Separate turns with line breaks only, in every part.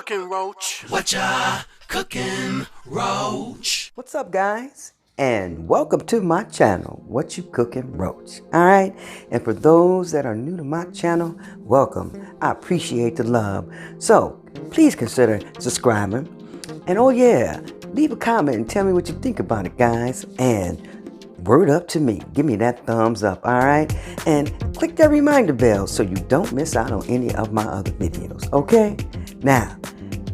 cooking, Roach?
What ya cooking, Roach?
What's up, guys? And welcome to my channel, What You Cooking, Roach. Alright, and for those that are new to my channel, welcome. I appreciate the love. So, please consider subscribing. And oh yeah, leave a comment and tell me what you think about it, guys. And word up to me. Give me that thumbs up, alright? And click that reminder bell so you don't miss out on any of my other videos, okay? Now,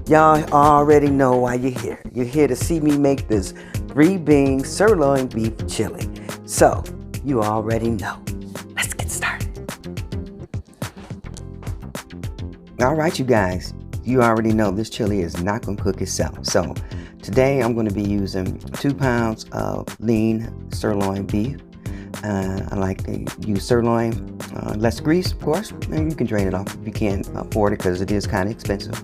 y'all already know why you're here. You're here to see me make this 3-bean sirloin beef chili. So, you already know. Let's get started. Alright, you guys. You already know this chili is not going to cook itself. So, today I'm going to be using 2 pounds of lean sirloin beef. I like to use sirloin, less grease, of course, and you can drain it off if you can't afford it because it is kind of expensive.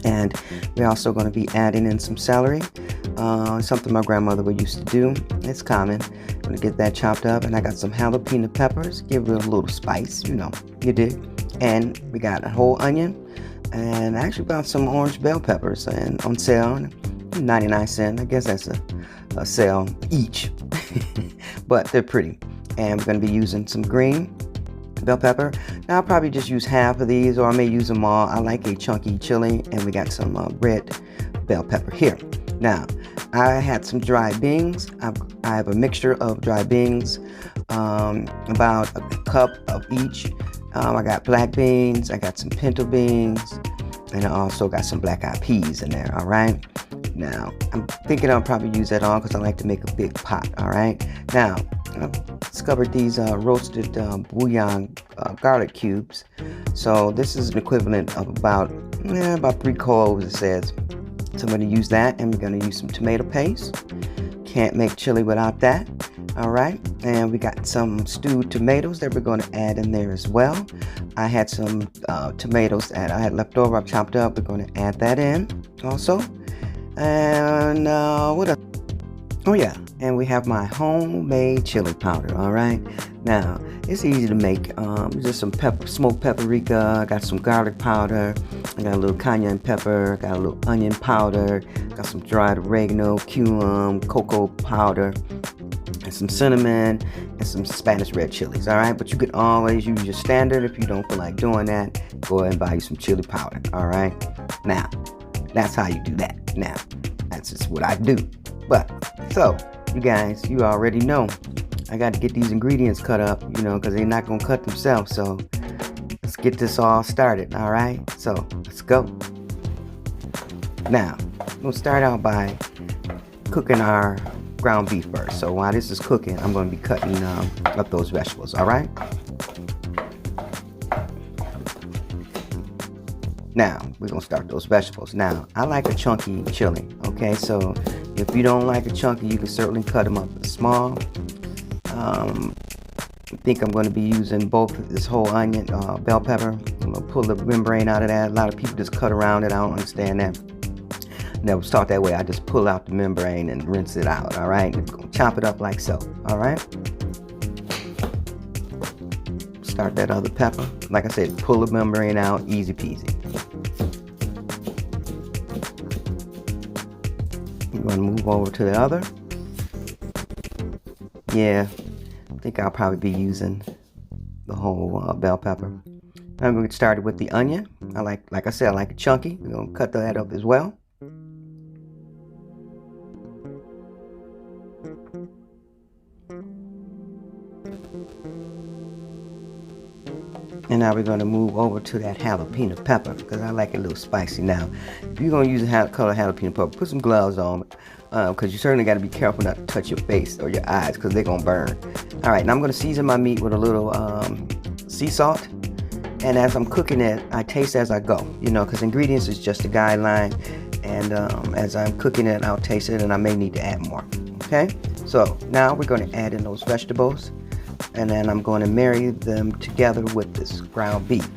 And we're also going to be adding in some celery, something my grandmother would used to do. It's common. I'm going to get that chopped up, and I got some jalapeno peppers, give it a little spice, you know, you did. And we got a whole onion, and I actually bought some orange bell peppers and on sale, 99 cents. I guess that's a sale each, but they're pretty. And we're going to be using some green bell pepper. Now I'll probably just use half of these, or I may use them all. I like a chunky chili, and we got some red bell pepper here. Now I had some dried beans. I have a mixture of dried beans, about a cup of each. I got black beans, I got some pinto beans, and I also got some black eyed peas in there. All right. Now I'm thinking I'll probably use that all because I like to make a big pot. All right. Now I discovered these roasted bouillon garlic cubes. So this is an equivalent of about 3 cloves, it says. So I'm going to use that, and we're going to use some tomato paste. Can't make chili without that. All right, and we got some stewed tomatoes that we're going to add in there as well. I had some tomatoes that I had left over, I've chopped up. We're going to add that in also. And what else? Oh yeah, and we have my homemade chili powder. All right, now it's easy to make. Just some smoked paprika. I got some garlic powder. I got a little cayenne pepper. Got a little onion powder. Got some dried oregano, cumin, cocoa powder, and some cinnamon, and some Spanish red chilies. All right, but you could always use your standard. If you don't feel like doing that, go ahead and buy you some chili powder. All right, now that's how you do that. Now that's just what I do. But so you guys, you already know I got to get these ingredients cut up, you know, because they're not gonna cut themselves. So let's get this all started. All right, so let's go. Now we'll start out by cooking our ground beef first. So while this is cooking, I'm going to be cutting up those vegetables. All right. Now we're going to start those vegetables. Now I like a chunky chili. Okay, so if you don't like a chunky, you can certainly cut them up small. I think I'm going to be using both this whole onion, bell pepper. I'm going to pull the membrane out of that. A lot of people just cut around it. I don't understand that. Never start that way. I just pull out the membrane and rinse it out. All right, chop it up like so. All right, start that other pepper. Like I said, pull the membrane out, easy peasy. I'm going to move over to the other. Yeah, I think I'll probably be using the whole bell pepper. I'm going to get started with the onion. Like I said, I like it chunky. We're going to cut that up as well. And now we're going to move over to that jalapeno pepper because I like it a little spicy. Now, if you're going to use a color jalapeno pepper, put some gloves on because you certainly got to be careful not to touch your face or your eyes because they're going to burn. All right, now I'm going to season my meat with a little sea salt. And as I'm cooking it, I taste as I go, you know, because ingredients is just a guideline. And as I'm cooking it, I'll taste it and I may need to add more. Okay, so now we're going to add in those vegetables. And then I'm going to marry them together with this ground beef.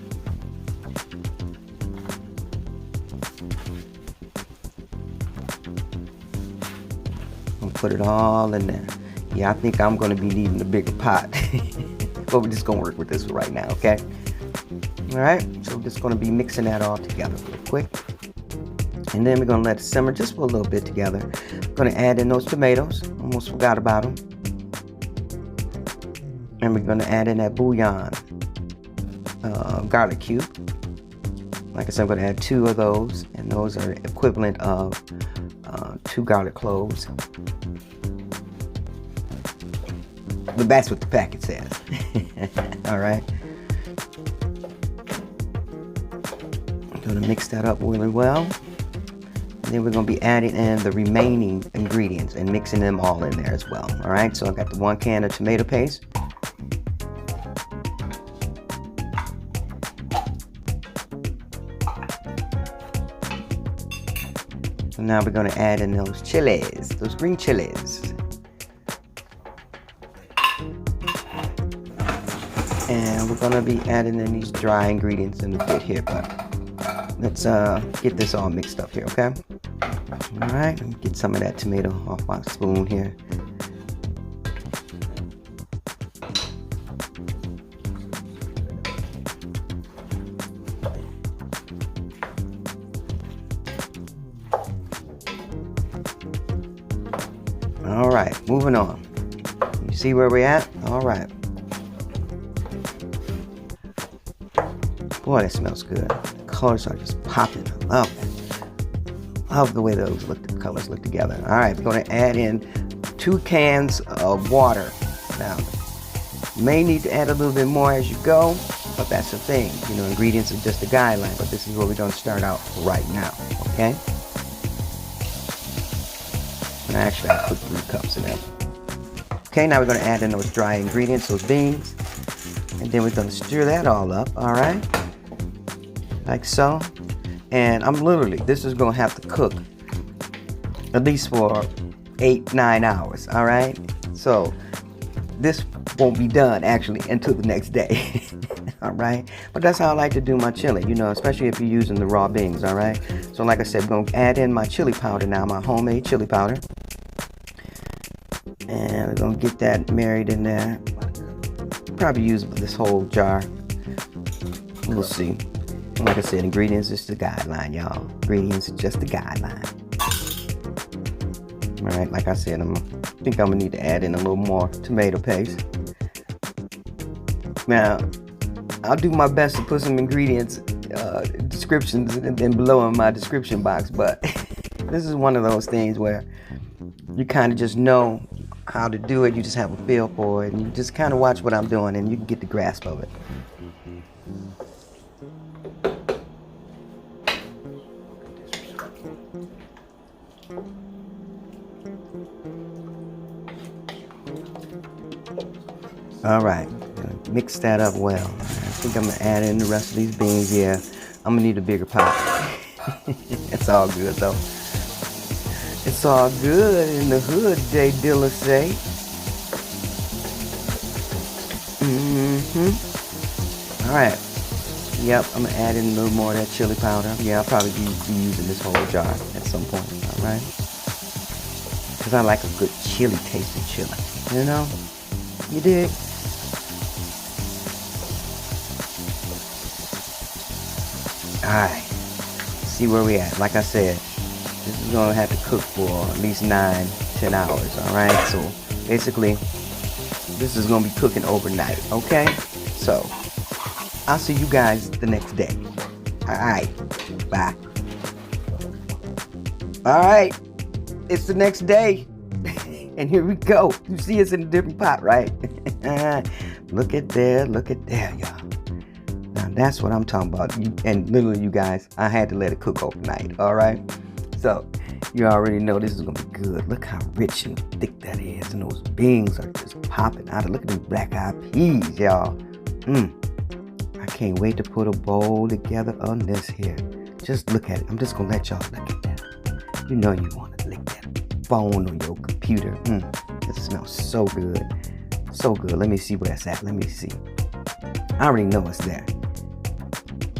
I'll put it all in there. Yeah, I think I'm going to be needing a bigger pot. But we're just going to work with this right now, okay? All right, so we're just going to be mixing that all together real quick. And then we're gonna let it simmer just for a little bit together. Gonna add in those tomatoes. Almost forgot about them. And we're gonna add in that bouillon garlic cube. Like I said, I'm gonna add 2 of those, and those are equivalent of 2 garlic cloves. But that's what the packet says. All right. I'm gonna mix that up really well. And then we're gonna be adding in the remaining ingredients and mixing them all in there as well. All right, so I got the 1 can of tomato paste. So now we're gonna add in those chilies, those green chilies. And we're gonna be adding in these dry ingredients in a bit here, but let's get this all mixed up here, okay? All right, let me get some of that tomato off my spoon here. All right, moving on. You see where we're at? All right. Boy, that smells good. The colors are just popping. I love it. Love the way those the colors look together. All right, we're going to add in 2 cans of water. Now, you may need to add a little bit more as you go, but that's the thing. You know, ingredients are just a guideline, but this is where we're going to start out right now, okay? And actually, I put 3 cups in there. Okay, now we're going to add in those dry ingredients, those beans, and then we're going to stir that all up, all right? Like so. And this is gonna have to cook at least for 8-9 hours, all right? So this won't be done actually until the next day, all right? But that's how I like to do my chili, you know, especially if you're using the raw beans, all right? So like I said, I'm gonna add in my chili powder now, my homemade chili powder. And we're gonna get that married in there. Probably use this whole jar. We'll see. Like I said, ingredients is the guideline, y'all. Ingredients is just the guideline. All right, like I said, I think I'm gonna need to add in a little more tomato paste. Now, I'll do my best to put some ingredients, descriptions, and below in my description box, but this is one of those things where you kind of just know how to do it. You just have a feel for it, and you just kind of watch what I'm doing, and you can get the grasp of it. All right, mix that up well. I think I'm gonna add in the rest of these beans. Yeah, I'm gonna need a bigger pot. It's all good though. It's all good in the hood, Jay Dilla say. All right. Yep, I'm gonna add in a little more of that chili powder. Yeah, I'll probably be using this whole jar at some point. All right. Because I like a good chili tasting chili. You know? You dig? Alright, see where we at. Like I said, this is gonna have to cook for at least 9-10 hours, alright? So basically, this is gonna be cooking overnight, okay? So, I'll see you guys the next day. Alright, bye. Alright, it's the next day. And here we go. You see it's in a different pot, right? Look at there, y'all. Now that's what I'm talking about. And literally, you guys, I had to let it cook overnight, all right? So you already know this is gonna be good. Look how rich and thick that is. And those beans are just popping out. Look at these black eyed peas, y'all. I can't wait to put a bowl together on this here. Just look at it. I'm just gonna let y'all look at that. You know you wanna lick that phone on your computer. It smells so good. So good. Let me see where it's at. Let me see. I already know it's there.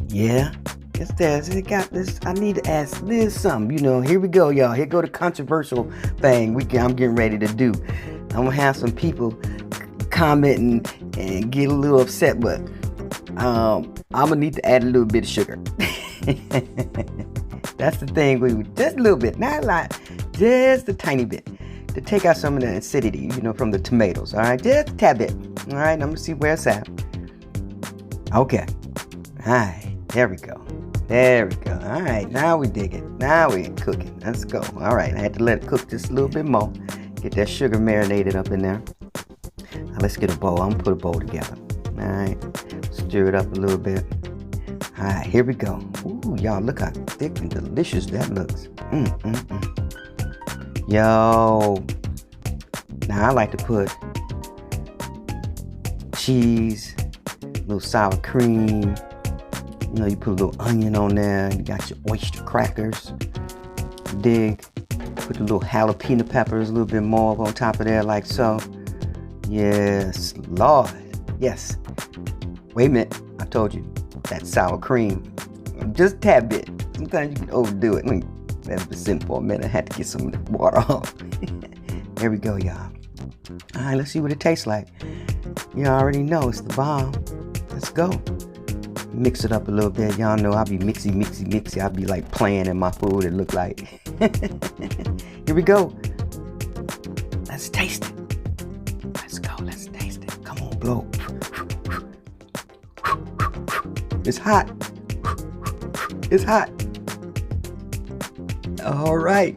Yeah, it's there. It got this. I need to ask this something. You know, here we go, y'all. Here go the controversial thing I'm getting ready to do. I'm gonna have some people commenting and get a little upset, but I'm gonna need to add a little bit of sugar. That's the thing. We just a little bit, not a lot, just a tiny bit, to take out some of the acidity, from the tomatoes. All right, just a tad bit. All right, I'm gonna see where it's at. Okay. All right, there we go. There we go. All right, now we dig it. Now we're cooking. Let's go. All right, I had to let it cook just a little bit more. Get that sugar marinated up in there. Now let's get a bowl. I'm gonna put a bowl together. All right, stir it up a little bit. All right, here we go. Ooh, y'all, look how thick and delicious that looks. Yo. Now I like to put cheese, a little sour cream. You put a little onion on there. You got your oyster crackers. Dig. Put the little jalapeno peppers, a little bit more on top of there, like so. Yes, Lord. Yes. Wait a minute. I told you. That sour cream. Just a tad bit. Sometimes you can overdo it. Let it sit for a minute. I had to get some of the water off. There we go, y'all. All right, let's see what it tastes like. You already know it's the bomb. Let's go. Mix it up a little bit. Y'all know I'll be mixy. I'll be like playing in my food, it look like. Here we go. Let's taste it. Let's go. Let's taste it. Come on, blow. It's hot. It's hot. All right.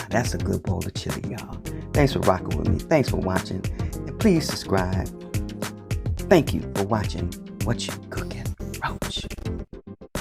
That's a good bowl of chili, y'all. Thanks for rocking with me. Thanks for watching. And please subscribe. Thank you for watching What You Cook.